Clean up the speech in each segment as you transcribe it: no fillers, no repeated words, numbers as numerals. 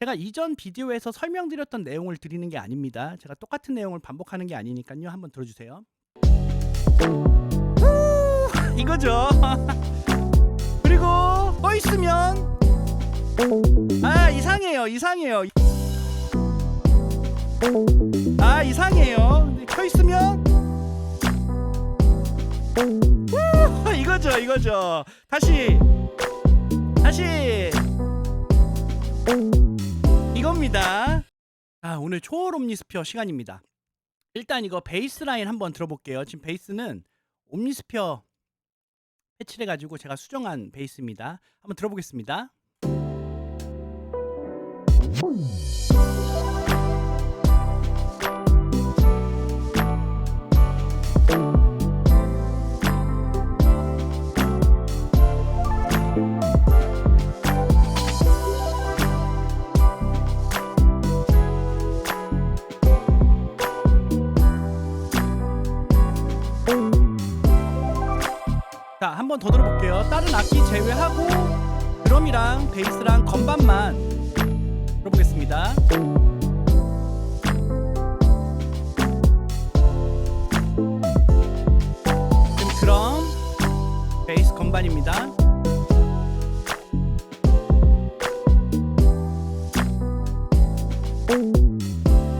제가 이전 비디오에서 설명드렸던 내용을 드리는 게 아닙니다. 제가 똑같은 내용을 반복하는 게 아니니깐요. 한번 들어주세요. 이거죠. 그리고 떠 있으면 이상해요. 이상해요. 근데 켜 있으면 이거죠. 다시 이겁니다. 오늘 초월 옴니스피어 시간입니다. 일단 이거 베이스라인 한번 들어볼게요. 지금 베이스는 옴니스피어 패치를 해가지고 제가 수정한 베이스입니다. 한번 들어보겠습니다. 자, 한번 더 들어볼게요. 다른 악기 제외하고 드럼이랑 베이스랑 건반만 들어보겠습니다. 지금 드럼, 베이스, 건반입니다.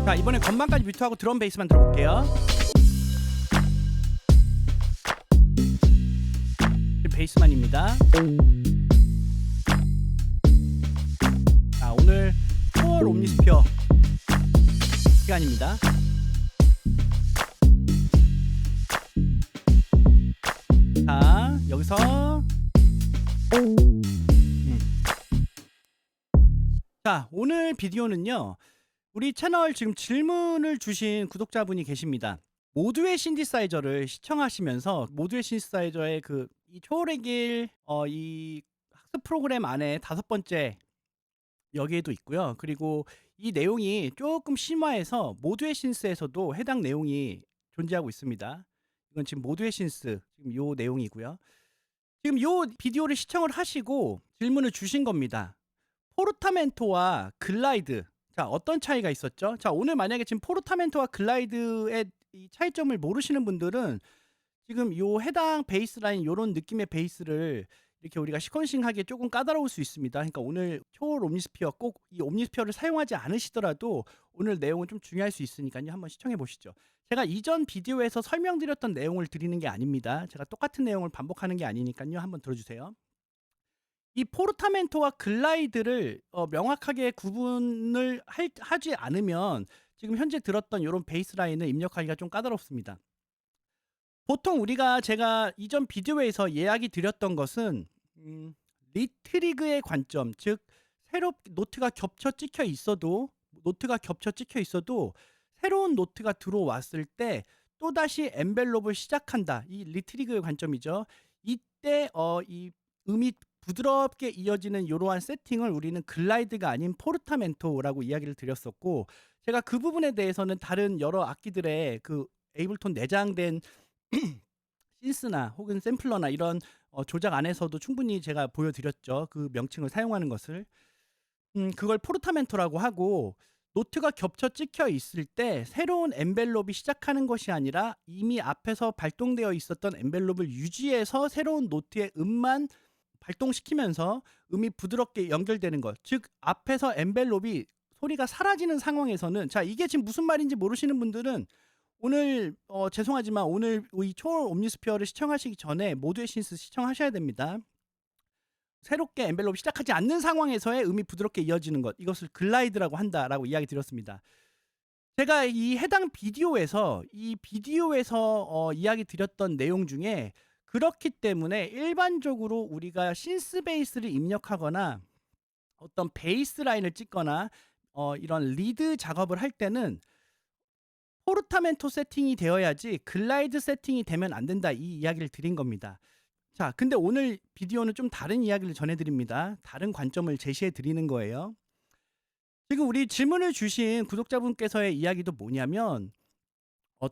자, 이번에 건반까지 뮤트하고 드럼, 베이스만 들어볼게요. 베이스만입니다. 자, 오늘 초월 옴니스피어 시간입니다. 자, 여기서 자, 오늘 비디오는요, 우리 채널 지금 질문을 주신 구독자분이 계십니다. 모두의 신디사이저를 시청하시면서 모두의 신디사이저의 이 초월의 길 이 학습 프로그램 안에 5번째 여기에도 있고요. 그리고 이 내용이 조금 심화해서 모두의 신스에서도 해당 내용이 존재하고 있습니다. 이건 지금 모두의 신스 지금 요 내용이고요. 지금 요 비디오를 시청을 하시고 질문을 주신 겁니다. 포르타멘토와 글라이드, 자, 어떤 차이가 있었죠? 자, 오늘 만약에 지금 포르타멘토와 글라이드의 이 차이점을 모르시는 분들은 지금 요 해당 베이스라인 요런 느낌의 베이스를 이렇게 우리가 시퀀싱하기에 조금 까다로울 수 있습니다. 그러니까 오늘 초월 옴니스피어, 꼭 이 옴니스피어를 사용하지 않으시더라도 오늘 내용은 좀 중요할 수 있으니까요. 한번 시청해 보시죠. 제가 이전 비디오에서 설명드렸던 내용을 드리는 게 아닙니다. 제가 똑같은 내용을 반복하는 게 아니니까요. 한번 들어주세요. 이 포르타멘토와 글라이드를 명확하게 구분을 하지 않으면 지금 현재 들었던 요런 베이스라인을 입력하기가 좀 까다롭습니다. 보통 제가 이전 비디오에서 이야기 드렸던 것은 리트리그의 관점, 즉 노트가 겹쳐 찍혀 있어도 새로운 노트가 들어왔을 때 또다시 엔벨롭을 시작한다. 이 리트리그의 관점이죠. 이때 이 음이 부드럽게 이어지는 이러한 세팅을 우리는 글라이드가 아닌 포르타멘토라고 이야기를 드렸었고, 제가 그 부분에 대해서는 다른 여러 악기들의 그 에이블톤 내장된 신스나 혹은 샘플러나 이런 조작 안에서도 충분히 제가 보여드렸죠. 그 명칭을 사용하는 것을. 그걸 포르타멘토라고 하고, 노트가 겹쳐 찍혀 있을 때 새로운 엔벨롭이 시작하는 것이 아니라 이미 앞에서 발동되어 있었던 엔벨롭을 유지해서 새로운 노트의 음만 발동시키면서 음이 부드럽게 연결되는 것. 즉 앞에서 엔벨롭이 소리가 사라지는 상황에서는, 자, 이게 지금 무슨 말인지 모르시는 분들은 오늘 죄송하지만 오늘 이 초월 옴니스피어를 시청하시기 전에 모두의 신스 시청하셔야 됩니다. 새롭게 엔벨롭이 시작하지 않는 상황에서의 음이 부드럽게 이어지는 것, 이것을 글라이드라고 한다라고 이야기 드렸습니다. 제가 이 해당 비디오에서 이야기 드렸던 내용 중에, 그렇기 때문에 일반적으로 우리가 신스 베이스를 입력하거나 어떤 베이스 라인을 찍거나 이런 리드 작업을 할 때는 포르타멘토 세팅이 되어야지 글라이드 세팅이 되면 안 된다, 이 이야기를 드린 겁니다. 자, 근데 오늘 비디오는 좀 다른 이야기를 전해드립니다. 다른 관점을 제시해 드리는 거예요. 지금 우리 질문을 주신 구독자분께서의 이야기도 뭐냐면,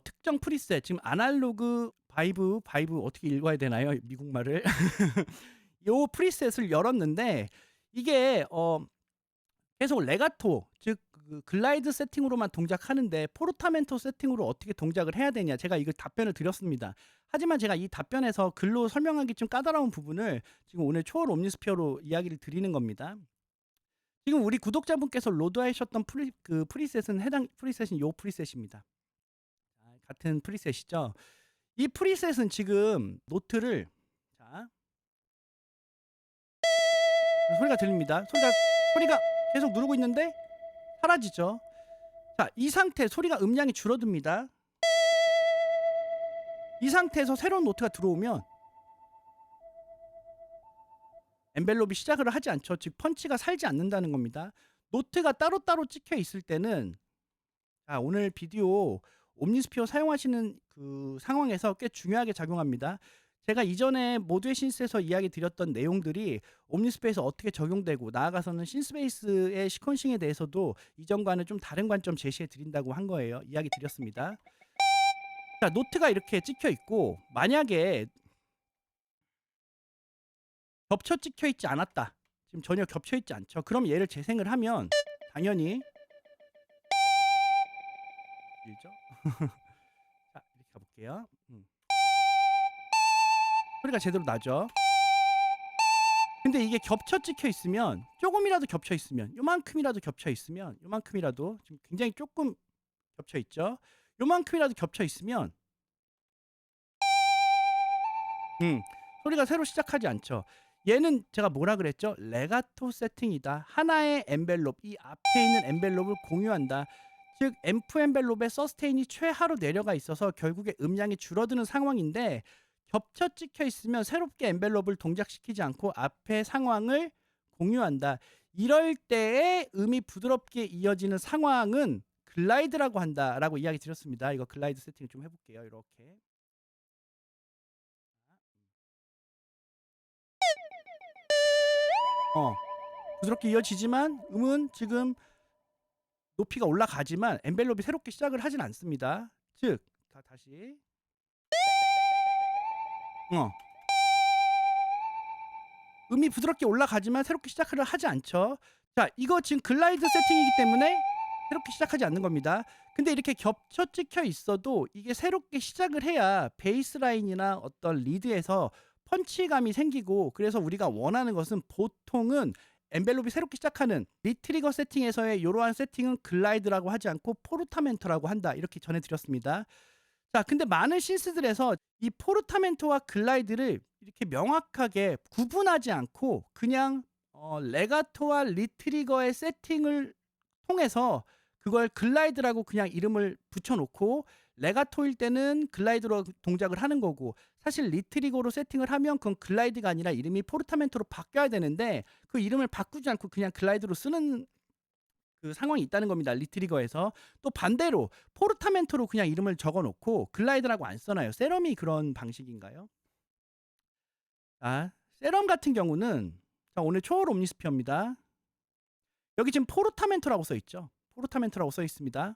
특정 프리셋, 지금 아날로그 바이브 어떻게 읽어야 되나요? 미국말을. 요 프리셋을 열었는데 이게 계속 레가토 즉 그 글라이드 세팅으로만 동작하는데 포르타멘토 세팅으로 어떻게 동작을 해야 되냐 제가 이걸 답변을 드렸습니다. 하지만 제가 이 답변에서 글로 설명하기 좀 까다로운 부분을 지금 오늘 초월 옴니스피어로 이야기를 드리는 겁니다. 지금 우리 구독자분께서 로드하셨던 프리셋은 해당 프리셋은 요 프리셋입니다. 같은 프리셋이죠. 이 프리셋은 지금 노트를 자 소리가 들립니다. 소리가 계속 누르고 있는데 사라지죠. 자, 이 상태 소리가 음량이 줄어듭니다. 이 상태에서 새로운 노트가 들어오면 엔벨롭이 시작을 하지 않죠. 즉 펀치가 살지 않는다는 겁니다. 노트가 따로따로 찍혀 있을 때는 오늘 비디오 옴니스피어 사용하시는 그 상황에서 꽤 중요하게 작용합니다. 제가 이전에 모두의 신스에서 이야기 드렸던 내용들이 옴니스페이스에 어떻게 적용되고 나아가서는 신스페이스의 시퀀싱에 대해서도 이전과는 좀 다른 관점 제시해 드린다고 한 거예요. 이야기 드렸습니다. 자, 노트가 이렇게 찍혀 있고 만약에 겹쳐 찍혀 있지 않았다. 지금 전혀 겹쳐 있지 않죠. 그럼 얘를 재생을 하면 당연히 일죠. 자, 이렇게 가볼게요. 소리가 제대로 나죠. 근데 이게 겹쳐 찍혀 있으면 조금이라도 겹쳐 있으면 요만큼이라도 겹쳐 있으면 요만큼이라도 지금 굉장히 조금 겹쳐 있죠. 요만큼이라도 겹쳐 있으면 소리가 새로 시작하지 않죠. 얘는 제가 뭐라 그랬죠? 레가토 세팅이다. 하나의 엔벨롭, 이 앞에 있는 엔벨롭을 공유한다. 즉 앰프 엔벨롭의 서스테인이 최하로 내려가 있어서 결국에 음량이 줄어드는 상황인데 겹쳐 찍혀 있으면 새롭게 엔벨롭을 동작시키지 않고 앞의 상황을 공유한다. 이럴 때에 음이 부드럽게 이어지는 상황은 글라이드라고 한다라고 이야기 드렸습니다. 이거 글라이드 세팅 좀 해볼게요. 이렇게. 부드럽게 이어지지만 음은 지금 높이가 올라가지만 엔벨롭이 새롭게 시작을 하진 않습니다. 즉 다시 음이 부드럽게 올라가지만 새롭게 시작을 하지 않죠. 자, 이거 지금 글라이드 세팅이기 때문에 새롭게 시작하지 않는 겁니다. 근데 이렇게 겹쳐 찍혀 있어도 이게 새롭게 시작을 해야 베이스라인이나 어떤 리드에서 펀치감이 생기고 그래서 우리가 원하는 것은 보통은 엔벨롭이 새롭게 시작하는 리트리거 세팅에서의 이러한 세팅은 글라이드라고 하지 않고 포르타멘토라고 한다. 이렇게 전해드렸습니다. 자, 근데 많은 신스들에서 이 포르타멘토와 글라이드를 이렇게 명확하게 구분하지 않고 그냥 레가토와 리트리거의 세팅을 통해서 그걸 글라이드라고 그냥 이름을 붙여놓고 레가토일 때는 글라이드로 동작을 하는 거고 사실 리트리거로 세팅을 하면 그건 글라이드가 아니라 이름이 포르타멘토로 바뀌어야 되는데 그 이름을 바꾸지 않고 그냥 글라이드로 쓰는 그 상황이 있다는 겁니다. 리트리거에서. 또 반대로 포르타멘토로 그냥 이름을 적어놓고 글라이드라고 안 써놔요. 세럼이 그런 방식인가요? 세럼 같은 경우는 오늘 초월 옴니스피어입니다. 여기 지금 포르타멘토라고 써있죠. 포르타멘토라고 써있습니다.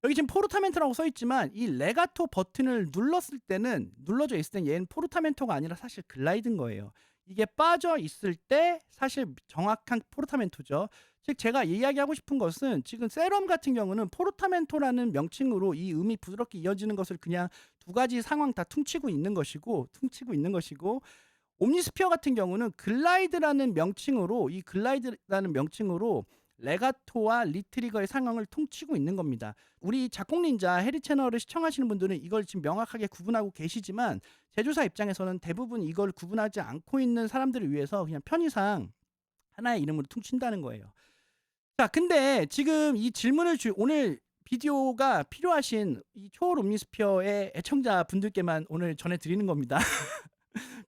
여기 지금 포르타멘토라고 써있지만 이 레가토 버튼을 눌렀을 때는 눌러져 있을 땐 얘는 포르타멘토가 아니라 사실 글라이드인 거예요. 이게 빠져 있을 때 사실 정확한 포르타멘토죠. 즉 제가 이야기하고 싶은 것은 지금 세럼 같은 경우는 포르타멘토라는 명칭으로 이 음이 부드럽게 이어지는 것을 그냥 두 가지 상황 다 퉁치고 있는 것이고 옴니스피어 같은 경우는 글라이드라는 명칭으로 레가토와 리트리거의 상황을 통치고 있는 겁니다. 우리 작곡 닌자 해리 채널을 시청하시는 분들은 이걸 지금 명확하게 구분하고 계시지만 제조사 입장에서는 대부분 이걸 구분하지 않고 있는 사람들을 위해서 그냥 편의상 하나의 이름으로 퉁친다는 거예요. 자, 근데 지금 이 질문을 오늘 비디오가 필요하신 이 초월 옴니스피어의 애청자 분들께만 오늘 전해드리는 겁니다.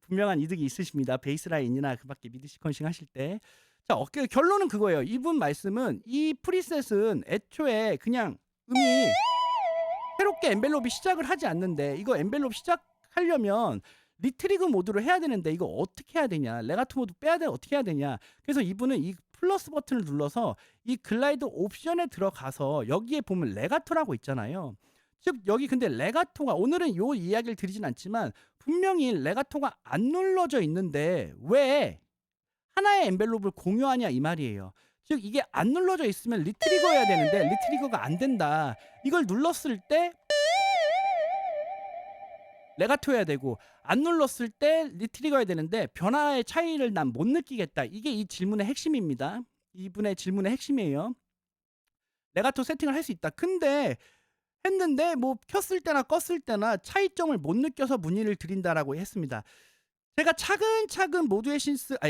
분명한 이득이 있으십니다. 베이스라인이나 그밖에 미드 시퀀싱 하실 때. 자, 결론은 그거예요. 이분 말씀은 이 프리셋은 애초에 그냥 음이 새롭게 엔벨롭이 시작을 하지 않는데 이거 엔벨롭 시작하려면 리트리그 모드로 해야 되는데 이거 어떻게 해야 되냐, 레가토 모드 빼야 돼, 어떻게 해야 되냐. 그래서 이분은 이 플러스 버튼을 눌러서 이 글라이드 옵션에 들어가서 여기에 보면 레가토라고 있잖아요. 즉 여기 근데 레가토가 오늘은 요 이야기를 드리진 않지만 분명히 레가토가 안 눌러져 있는데 왜 하나의 엔벨롭을 공유하냐 이 말이에요. 즉 이게 안 눌러져 있으면 리트리거해야 되는데 리트리거가 안 된다. 이걸 눌렀을 때 레가토 해야 되고 안 눌렀을 때 리트리거해야 되는데 변화의 차이를 난 못 느끼겠다. 이게 이 질문의 핵심입니다. 이분의 질문의 핵심이에요. 레가토 세팅을 할 수 있다. 근데 했는데 뭐 켰을 때나 껐을 때나 차이점을 못 느껴서 문의를 드린다라고 했습니다. 제가 차근차근 모두의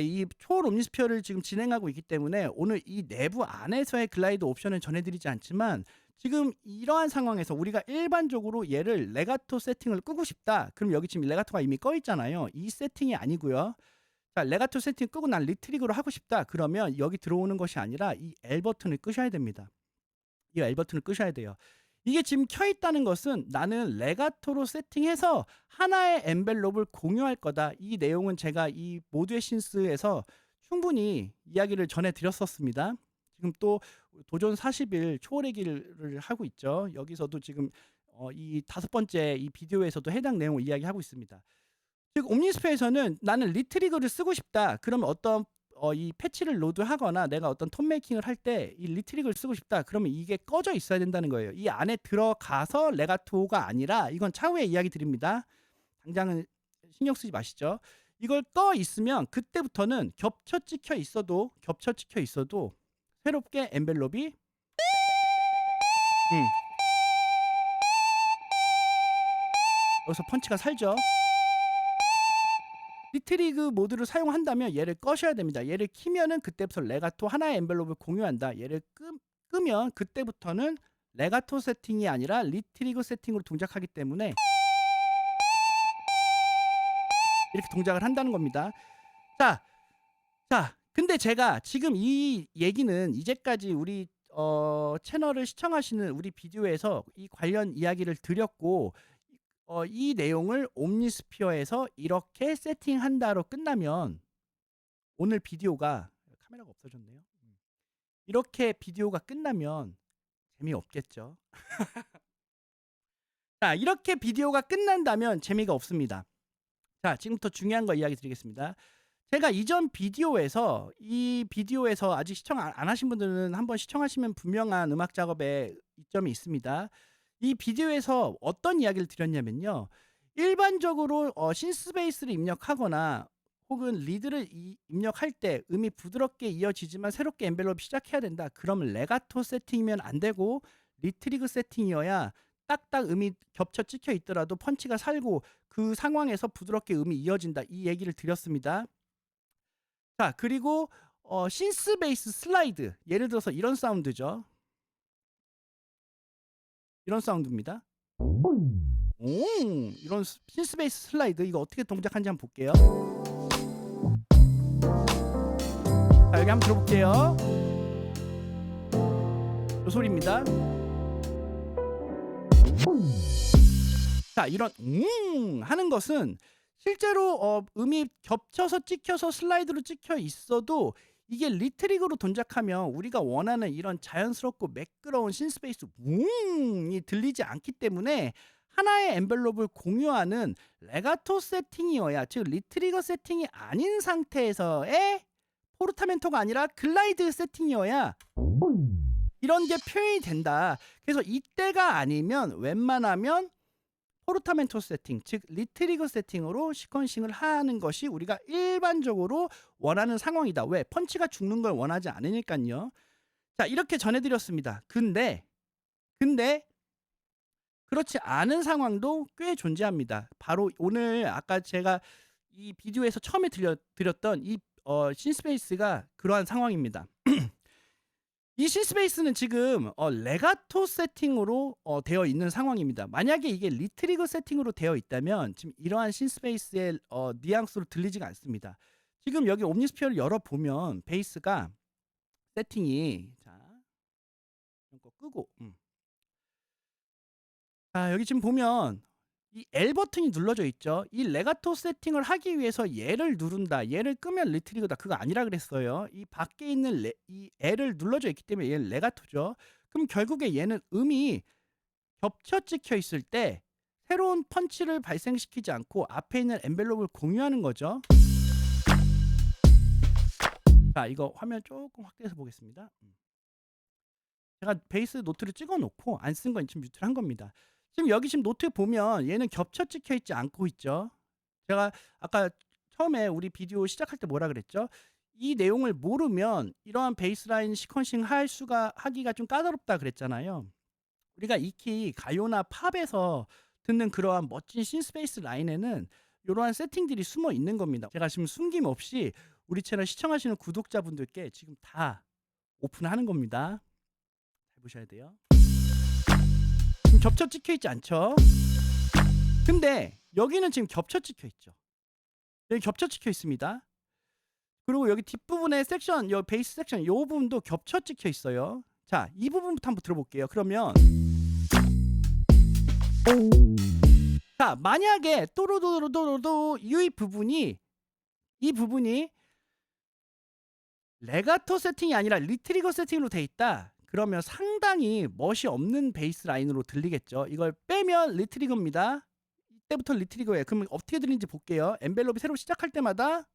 이 초월 옴니스피어를 지금 진행하고 있기 때문에 오늘 이 내부 안에서의 글라이드 옵션을 전해드리지 않지만 지금 이러한 상황에서 우리가 일반적으로 얘를 레가토 세팅을 끄고 싶다. 그럼 여기 지금 레가토가 이미 꺼 있잖아요. 이 세팅이 아니고요. 자, 레가토 세팅 끄고 난 리트리그로 하고 싶다. 그러면 여기 들어오는 것이 아니라 이 L 버튼을 끄셔야 됩니다. 이 L 버튼을 끄셔야 돼요. 이게 지금 켜 있다는 것은 나는 레가토로 세팅해서 하나의 엔벨롭을 공유할 거다. 이 내용은 제가 이 모두의 신스에서 충분히 이야기를 전해 드렸었습니다. 지금 또 도전 40일 초월의 길을 하고 있죠. 여기서도 지금 이 5번째 이 비디오에서도 해당 내용을 이야기하고 있습니다. 즉 옴니스피어에서는 나는 리트리거를 쓰고 싶다. 그러면 어떤 이 패치를 로드하거나 내가 어떤 톤 메이킹을 할 때 이 리트릭을 쓰고 싶다. 그러면 이게 꺼져 있어야 된다는 거예요. 이 안에 들어가서 레가토가 아니라 이건 차후에 이야기 드립니다. 당장은 신경 쓰지 마시죠. 이걸 꺼 있으면 그때부터는 겹쳐 찍혀 있어도 새롭게 엔벨롭이 여기서 펀치가 살죠. 리트리그 모드를 사용한다면 얘를 꺼셔야 됩니다. 얘를 키면은 그때부터 레가토 하나의 엔벨롭을 공유한다. 얘를 끄면 그때부터는 레가토 세팅이 아니라 리트리그 세팅으로 동작하기 때문에 이렇게 동작을 한다는 겁니다. 자, 근데 제가 지금 이 얘기는 이제까지 우리 채널을 시청하시는 우리 비디오에서 이 관련 이야기를 드렸고 이 내용을 옴니스피어에서 이렇게 세팅한다로 끝나면 오늘 비디오가 카메라가 없어졌네요. 이렇게 비디오가 끝나면 재미없겠죠. 자, 이렇게 비디오가 끝난다면 재미가 없습니다. 자, 지금부터 중요한 거 이야기 드리겠습니다. 제가 이전 비디오에서 이 비디오에서 아직 시청 안 하신 분들은 한번 시청하시면 분명한 음악 작업에 이점이 있습니다. 이 비디오에서 어떤 이야기를 드렸냐면요. 일반적으로 신스베이스를 입력하거나 혹은 리드를 입력할 때 음이 부드럽게 이어지지만 새롭게 엔벨롭 시작해야 된다. 그러면 레가토 세팅이면 안 되고 리트리그 세팅이어야 딱딱 음이 겹쳐 찍혀 있더라도 펀치가 살고 그 상황에서 부드럽게 음이 이어진다. 이 얘기를 드렸습니다. 자, 그리고 신스베이스 슬라이드. 예를 들어서 이런 사운드죠. 이런 사운드입니다. 이런 신스베이스 슬라이드 이거 어떻게 동작하는지 한번 볼게요. 자, 여기 한번 들어볼게요. 이 소리입니다. 자, 이런 하는 것은 실제로 음이 겹쳐서 찍혀서 슬라이드로 찍혀 있어도 이게 리트릭으로 동작하면 우리가 원하는 이런 자연스럽고 매끄러운 신스페이스 이 들리지 않기 때문에 하나의 엔벨롭을 공유하는 레가토 세팅이어야, 즉 리트리거 세팅이 아닌 상태에서의 포르타멘토가 아니라 글라이드 세팅이어야 이런 게 표현이 된다. 그래서 이때가 아니면 웬만하면 포르타멘토 세팅, 즉 리트리거 세팅으로 시퀀싱을 하는 것이 우리가 일반적으로 원하는 상황이다. 왜? 펀치가 죽는 걸 원하지 않으니까요. 자, 이렇게 전해드렸습니다. 근데 그렇지 않은 상황도 꽤 존재합니다. 바로 오늘 아까 제가 이 비디오에서 처음에 드렸던 이 신스페이스가 그러한 상황입니다. 이 신스페이스는 지금 레가토 세팅으로 되어 있는 상황입니다. 만약에 이게 리트리거 세팅으로 되어 있다면 지금 이러한 신스페이스의 뉘앙스로 들리지가 않습니다. 지금 여기 옴니스피어를 열어보면 베이스가 세팅이 이거 끄고 여기 지금 보면 이 L 버튼이 눌러져 있죠. 이 레가토 세팅을 하기 위해서 얘를 누른다. 얘를 끄면 리트리거다. 그거 아니라 그랬어요. 이 밖에 있는 이 L을 눌러져 있기 때문에 얘는 레가토죠. 그럼 결국에 얘는 음이 겹쳐 찍혀 있을 때 새로운 펀치를 발생시키지 않고 앞에 있는 엔벨롭을 공유하는 거죠. 자, 이거 화면 조금 확대해서 보겠습니다. 제가 베이스 노트를 찍어 놓고 안 쓴 건 지금 뮤트를 한 겁니다. 지금 여기 지금 노트 보면 얘는 겹쳐 찍혀 있지 않고 있죠. 제가 아까 처음에 우리 비디오 시작할 때 뭐라 그랬죠? 이 내용을 모르면 이러한 베이스라인 시퀀싱 하기가 좀 까다롭다 그랬잖아요. 우리가 익히 가요나 팝에서 듣는 그러한 멋진 신스페이스 라인에는 이러한 세팅들이 숨어 있는 겁니다. 제가 지금 숨김없이 우리 채널 시청하시는 구독자분들께 지금 다 오픈하는 겁니다. 잘 보셔야 돼요. 지금 겹쳐 찍혀 있지 않죠? 근데 여기는 지금 겹쳐 찍혀 있죠. 여기 겹쳐 찍혀 있습니다. 그리고 여기 뒷부분에 섹션, 여 베이스 섹션 이 부분도 겹쳐 찍혀 있어요. 자, 이 부분부터 한번 들어볼게요. 그러면 자, 만약에 또로도로도로도 이 부분이 레가토 세팅이 아니라 리트리거 세팅으로 돼 있다. 그러면 상당히 멋이 없는 베이스 라인으로 들리겠죠. 이걸 빼면 리트리거입니다. 이때부터 리트리거예요. 그럼 어떻게 들리는지 볼게요. 엔벨롭이 새로 시작할 때마다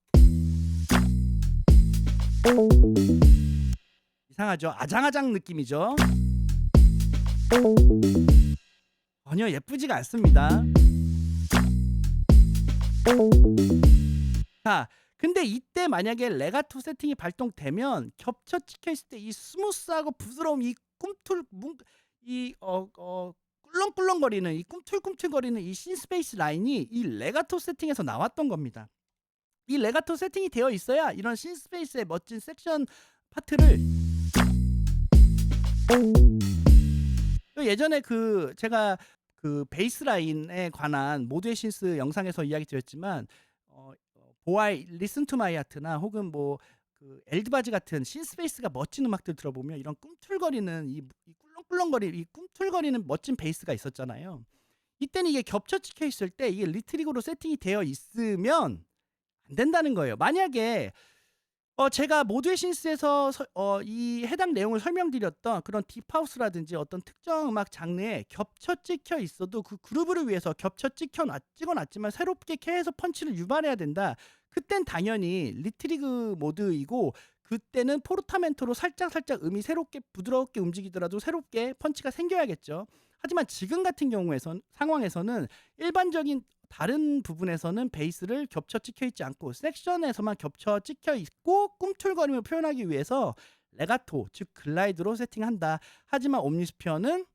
이상하죠? 아장아장 느낌이죠? 전혀 예쁘지가 않습니다. 자, 근데 이때 만약에 레가토 세팅이 발동되면 겹쳐 찍혀 있을 때 이 스무스하고 부드러움, 이 꿀렁꿀렁거리는 이 꿈틀꿈틀거리는 이 신스페이스 라인이 이 레가토 세팅에서 나왔던 겁니다. 이 레가토 세팅이 되어 있어야 이런 신스페이스의 멋진 섹션 파트를 예전에 제가 베이스 라인에 관한 모두의 신스 영상에서 이야기 드렸지만 보아이 리슨 투 마이 하트나 혹은 엘드바즈 같은 신스페이스가 멋진 음악들 들어보면 이런 꿈틀거리는 이 꿈틀거리는 멋진 베이스가 있었잖아요. 이때는 이게 겹쳐 찍혀 있을 때 이게 리트릭으로 세팅이 되어 있으면 안 된다는 거예요. 만약에 제가 모두의 신스에서 이 해당 내용을 설명드렸던 그런 딥하우스라든지 어떤 특정 음악 장르에 겹쳐 찍혀 있어도 그 그루브를 위해서 겹쳐 찍어놨지만 새롭게 캐해서 펀치를 유발해야 된다. 그땐 당연히 리트리그 모드이고 그때는 포르타멘토로 살짝 음이 새롭게 부드럽게 움직이더라도 새롭게 펀치가 생겨야겠죠. 하지만 지금 같은 상황에서는 일반적인 다른 부분에서는 베이스를 겹쳐 찍혀 있지 않고 섹션에서만 겹쳐 찍혀 있고 꿈틀거림을 표현하기 위해서 레가토, 즉 글라이드로 세팅한다. 하지만 옴니스피어는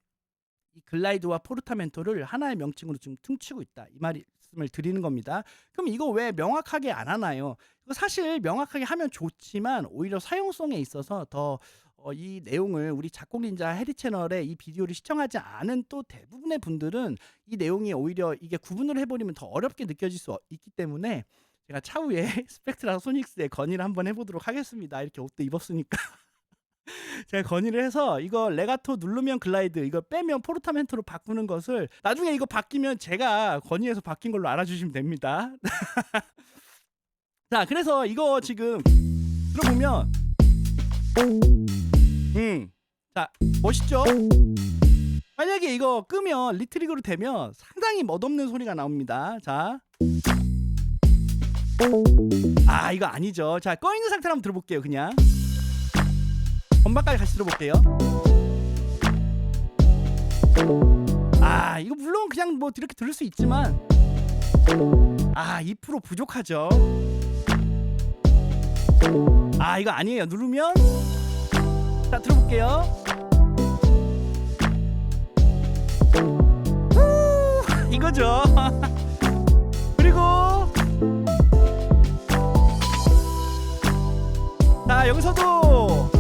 이 글라이드와 포르타멘토를 하나의 명칭으로 좀 퉁치고 있다. 이 말씀을 드리는 겁니다. 그럼 이거 왜 명확하게 안 하나요? 이거 사실 명확하게 하면 좋지만 오히려 사용성에 있어서 더 이 내용을 우리 작곡 닌자 해리 채널에 이 비디오를 시청하지 않은 또 대부분의 분들은 이 내용이 오히려 이게 구분을 해버리면 더 어렵게 느껴질 수 있기 때문에 제가 차후에 스펙트라 소닉스의 건의를 한번 해보도록 하겠습니다. 이렇게 옷도 입었으니까 제가 건의를 해서 이거 레가토 누르면 글라이드, 이거 빼면 포르타멘토로 바꾸는 것을 나중에 이거 바뀌면 제가 건의해서 바뀐 걸로 알아주시면 됩니다. 자, 그래서 이거 지금 들어보면 자, 멋있죠? 만약에 이거 끄면 리트릭으로 되면 상당히 멋없는 소리가 나옵니다. 자, 이거 아니죠. 자, 꺼있는 상태로 한번 들어볼게요. 그냥 건반까지 같이 들어볼게요. 이거 물론 그냥 이렇게 들을 수 있지만 2% 부족하죠. 이거 아니에요. 누르면 자, 들어볼게요. 이거죠. 그리고 자, 여기서도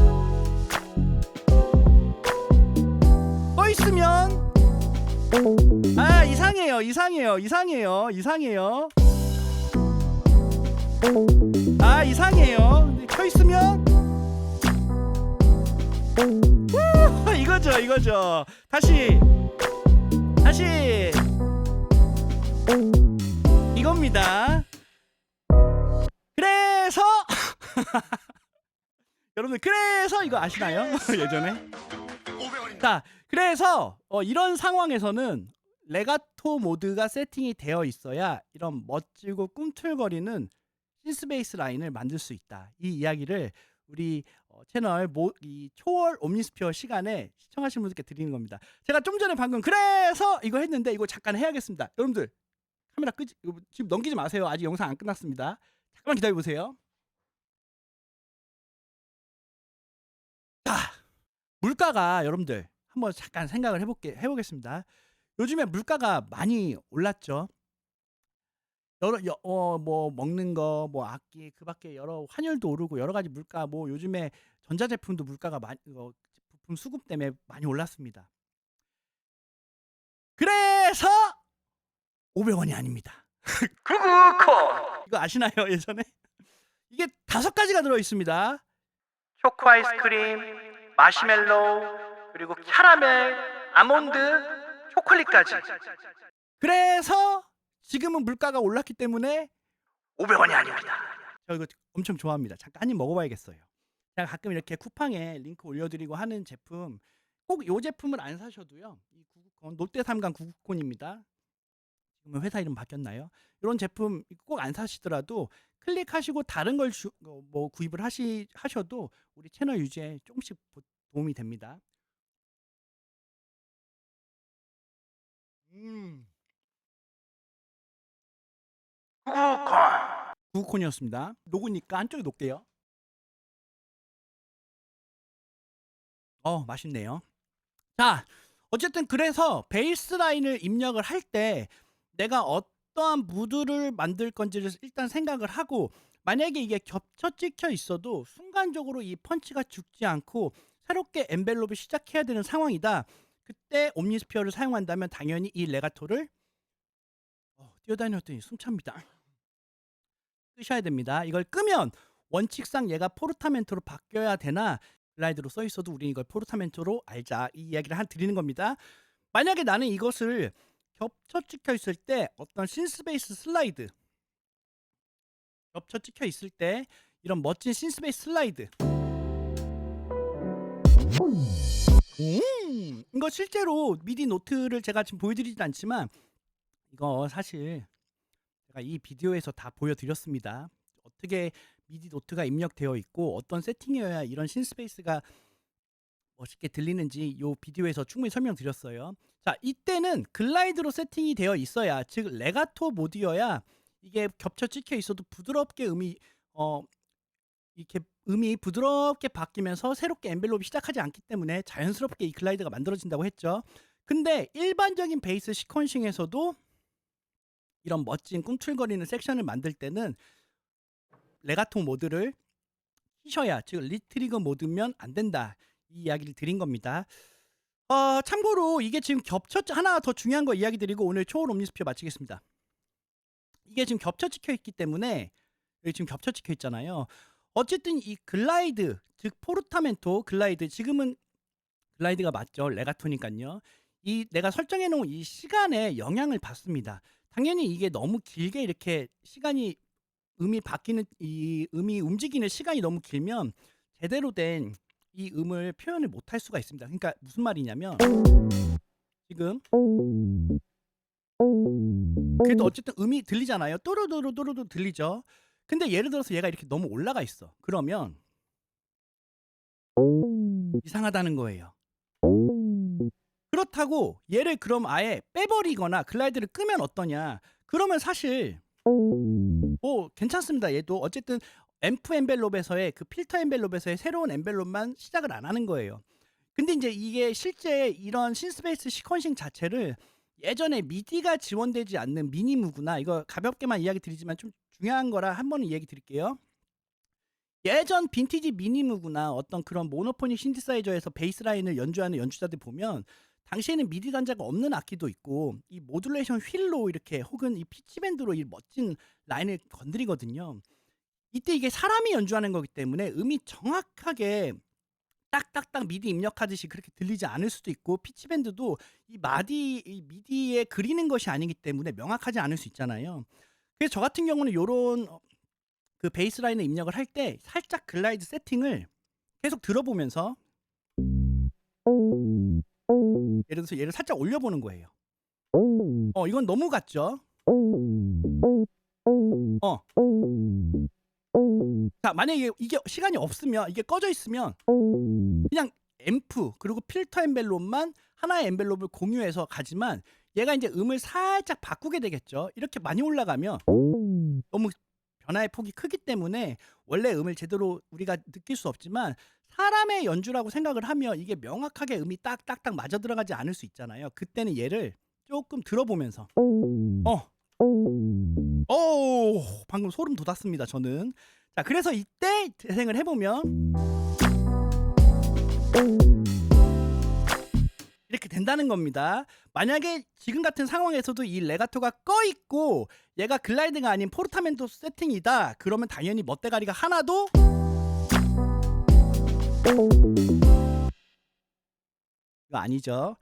떠 있으면 이상해요. 이상해요. 켜 있으면 이거죠. 다시 이겁니다. 그래서 여러분들 그래서 이거 아시나요? 예전에 자, 그래서 이런 상황에서는 레가토 모드가 세팅이 되어 있어야 이런 멋지고 꿈틀거리는 신스베이스 라인을 만들 수 있다. 이 이야기를 우리 채널 이 초월 옴니스피어 시간에 시청하시는 분들께 드리는 겁니다. 제가 좀 전에 방금 그래서 이거 했는데 이거 잠깐 해야겠습니다. 여러분들 카메라 끄지 지금 넘기지 마세요. 아직 영상 안 끝났습니다. 잠깐만 기다려 보세요. 자, 물가가 여러분들 한번 잠깐 생각을 해보겠습니다. 요즘에 물가가 많이 올랐죠. 뭐 먹는 거, 뭐 악기, 그밖에 여러 환율도 오르고 여러 가지 물가, 뭐 요즘에 전자제품도 물가가 많이 부품 수급 때문에 많이 올랐습니다. 그래서 500원이 아닙니다. 구구콘 이거 아시나요? 예전에 이게 5가지가 들어 있습니다. 초코 아이스크림, 마시멜로우, 그리고 캐러멜, 아몬드, 초콜릿까지. 그래서 지금은 물가가 올랐기 때문에 500원이 아닙니다. 저 이거 엄청 좋아합니다. 잠깐 한 입 먹어봐야겠어요. 제가 가끔 이렇게 쿠팡에 링크 올려드리고 하는 제품, 꼭 이 제품을 안 사셔도요. 이 구구콘, 롯데 삼강 구구콘입니다. 지금은 회사 이름 바뀌었나요? 이런 제품 꼭 안 사시더라도 클릭하시고 다른 걸 뭐 구입을 하셔도 우리 채널 유지에 조금씩 도움이 됩니다. 구구콘이었습니다. 녹으니까 한쪽에 놓을게요. 맛있네요. 자, 어쨌든 그래서 베이스 라인을 입력을 할 때 내가 어떠한 무드를 만들 건지를 일단 생각을 하고, 만약에 이게 겹쳐 찍혀 있어도 순간적으로 이 펀치가 죽지 않고 새롭게 엔벨롭을 시작해야 되는 상황이다. 그때 옴니스피어를 사용한다면 당연히 이 레가토를 뛰어다녔더니 숨찹니다. 끄셔야 됩니다. 이걸 끄면 원칙상 얘가 포르타멘토로 바뀌어야 되나, 글라이드로 써 있어도 우리 이걸 포르타멘토로 알자, 이 이야기를 드리는 겁니다. 만약에 나는 이것을 겹쳐 찍혀 있을 때 어떤 신스베이스 슬라이드, 겹쳐 찍혀 있을 때 이런 멋진 신스베이스 슬라이드, 이거 실제로 미디 노트를 제가 지금 보여드리진 않지만 이거 사실 제가 이 비디오에서 다 보여드렸습니다. 어떻게 미디 노트가 입력되어 있고 어떤 세팅이어야 이런 신스페이스가 멋있게 들리는지 이 비디오에서 충분히 설명드렸어요. 자, 이때는 글라이드로 세팅이 되어 있어야, 즉 레가토 모드여야 이게 겹쳐 찍혀 있어도 부드럽게 이렇게 음이 부드럽게 바뀌면서 새롭게 엔벨롭이 시작하지 않기 때문에 자연스럽게 이 글라이드가 만들어진다고 했죠. 근데 일반적인 베이스 시퀀싱에서도 이런 멋진 꿈틀거리는 섹션을 만들 때는 레가토 모드를 키셔야, 즉 리트리거 모드면 안 된다, 이 이야기를 드린 겁니다. 참고로 이게 지금 하나 더 중요한 거 이야기 드리고 오늘 초월 옴니스피어 마치겠습니다. 이게 지금 겹쳐 찍혀 있기 때문에, 여기 지금 겹쳐 찍혀 있잖아요. 어쨌든 이 글라이드, 즉 포르타멘토 글라이드, 지금은 글라이드가 맞죠, 레가토니까요. 이 내가 설정해 놓은 이 시간에 영향을 받습니다. 당연히 이게 너무 길게 이렇게 시간이 음이 바뀌는, 이 음이 움직이는 시간이 너무 길면 제대로 된 이 음을 표현을 못할 수가 있습니다. 그러니까 무슨 말이냐면, 지금 그래도 어쨌든 음이 들리잖아요. 또르르르 들리죠. 근데 예를 들어서 얘가 이렇게 너무 올라가 있어. 그러면 이상하다는 거예요. 그렇다고 얘를 그럼 아예 빼버리거나 글라이드를 끄면 어떠냐? 그러면 사실 괜찮습니다. 얘도 어쨌든 앰프 엔벨롭에서의 그 필터 엔벨롭에서의 새로운 엔벨롭만 시작을 안 하는 거예요. 근데 이제 이게 실제 이런 신스페이스 시퀀싱 자체를 예전에 미디가 지원되지 않는 미니무구나, 이거 가볍게만 이야기 드리지만 좀 중요한 거라 한 번은 이야기 드릴게요. 예전 빈티지 미니무구나 어떤 그런 모노포닉 신디사이저에서 베이스라인을 연주하는 연주자들 보면 당시에는 미디 단자가 없는 악기도 있고 이 모듈레이션 휠로 이렇게, 혹은 이 피치밴드로 이 멋진 라인을 건드리거든요. 이때 이게 사람이 연주하는 거기 때문에 음이 정확하게 딱딱딱 미디 입력하듯이 그렇게 들리지 않을 수도 있고, 피치밴드도 이 미디에 그리는 것이 아니기 때문에 명확하지 않을 수 있잖아요. 그래서 저 같은 경우는 요런 그 베이스 라인을 입력을 할 때 살짝 글라이드 세팅을 계속 들어보면서, 예를 들어서 얘를 살짝 올려보는 거예요. 이건 너무 같죠? 자, 만약에 이게 시간이 없으면, 이게 꺼져 있으면 그냥 앰프 그리고 필터 엔벨롭만 하나의 엔벨롭을 공유해서 가지만, 얘가 이제 음을 살짝 바꾸게 되겠죠. 이렇게 많이 올라가면 너무 변화의 폭이 크기 때문에 원래 음을 제대로 우리가 느낄 수 없지만, 사람의 연주라고 생각을 하면 이게 명확하게 음이 딱딱딱 맞아 들어가지 않을 수 있잖아요. 그때는 얘를 조금 들어보면서 방금 소름 돋았습니다, 저는. 자, 그래서 이때 재생을 해보면 이렇게 된다는 겁니다. 만약에 지금 같은 상황에서도 이 레가토가 꺼 있고 얘가 글라이드가 아닌 포르타멘토 세팅이다, 그러면 당연히 멋대가리가 하나도 이거 아니죠.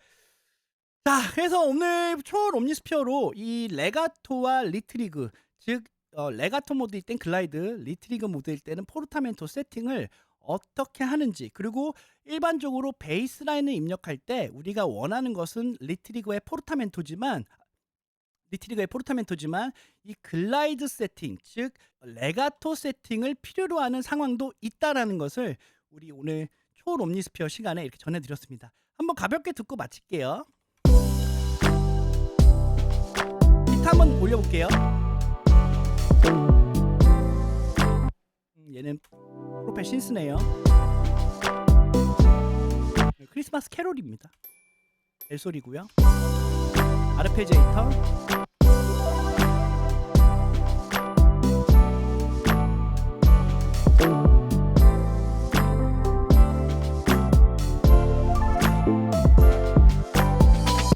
자, 그래서 오늘 초월 옴니스피어로 이 레가토와 리트리그, 즉 레가토 모드일 땐 글라이드, 리트리그 모드일 때는 포르타멘토 세팅을 어떻게 하는지, 그리고 일반적으로 베이스 라인을 입력할 때 우리가 원하는 것은 리트리그의 포르타멘토지만 이 글라이드 세팅, 즉 레가토 세팅을 필요로 하는 상황도 있다라는 것을 우리 오늘 초월 옴니스피어 시간에 이렇게 전해드렸습니다. 한번 가볍게 듣고 마칠게요. 비트 한번 올려볼게요. 얘는 프로페 신스네요. 크리스마스 캐롤입니다. 벨소리고요. 아르페지에이터.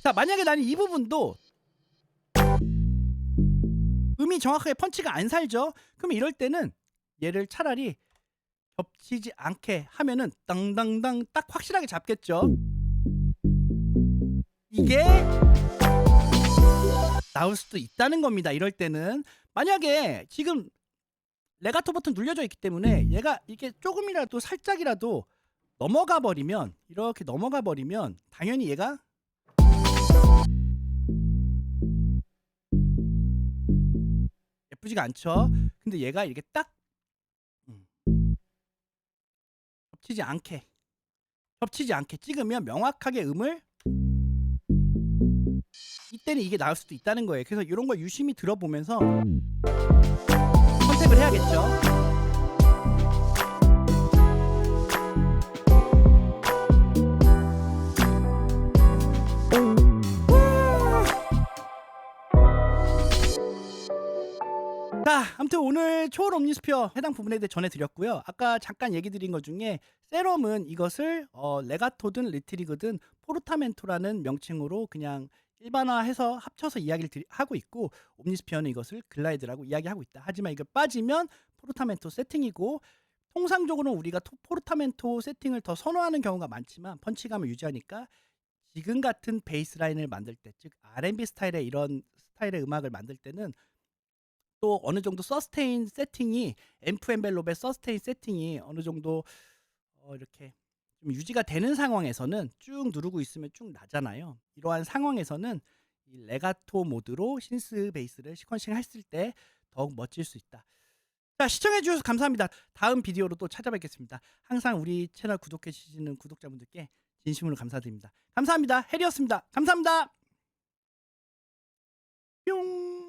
자, 만약에 나는 이 부분도 음이 정확하게 펀치가 안 살죠. 그러면 이럴 때는 얘를 차라리 겹치지 않게 하면은 땅땅땅 딱 확실하게 잡겠죠. 이게 나올 수도 있다는 겁니다. 이럴 때는 만약에 지금 레가토 버튼 눌려져 있기 때문에 얘가 이게 조금이라도 살짝이라도 넘어가 버리면, 이렇게 넘어가 버리면 당연히 얘가 예쁘지가 않죠. 근데 얘가 이렇게 딱 겹치지 않게 찍으면 명확하게 음을, 이때는 이게 나올 수도 있다는 거예요. 그래서 이런 걸 유심히 들어보면서 선택을 해야겠죠. 자, 아무튼 오늘 초월 옴니스피어 해당 부분에 대해 전해드렸고요. 아까 잠깐 얘기 드린 것 중에 세럼은 이것을 레가토든 리트리그든 포르타멘토라는 명칭으로 그냥 일반화해서 합쳐서 이야기를 하고 있고, 옴니스피어는 이것을 글라이드라고 이야기하고 있다. 하지만 이걸 빠지면 포르타멘토 세팅이고, 통상적으로는 우리가 포르타멘토 세팅을 더 선호하는 경우가 많지만 펀치감을 유지하니까 지금 같은 베이스 라인을 만들 때, 즉 R&B 스타일의 이런 스타일의 음악을 만들 때는 또 어느 정도 서스테인 세팅이, 앰프 엔벨롭의 서스테인 세팅이 어느 정도 이렇게 좀 유지가 되는 상황에서는 쭉 누르고 있으면 쭉 나잖아요. 이러한 상황에서는 이 레가토 모드로 신스 베이스를 시퀀싱 했을 때 더욱 멋질 수 있다. 자, 시청해 주셔서 감사합니다. 다음 비디오로 또 찾아뵙겠습니다. 항상 우리 채널 구독해 주시는 구독자분들께 진심으로 감사드립니다. 감사합니다. 해리였습니다. 감사합니다. 뿅.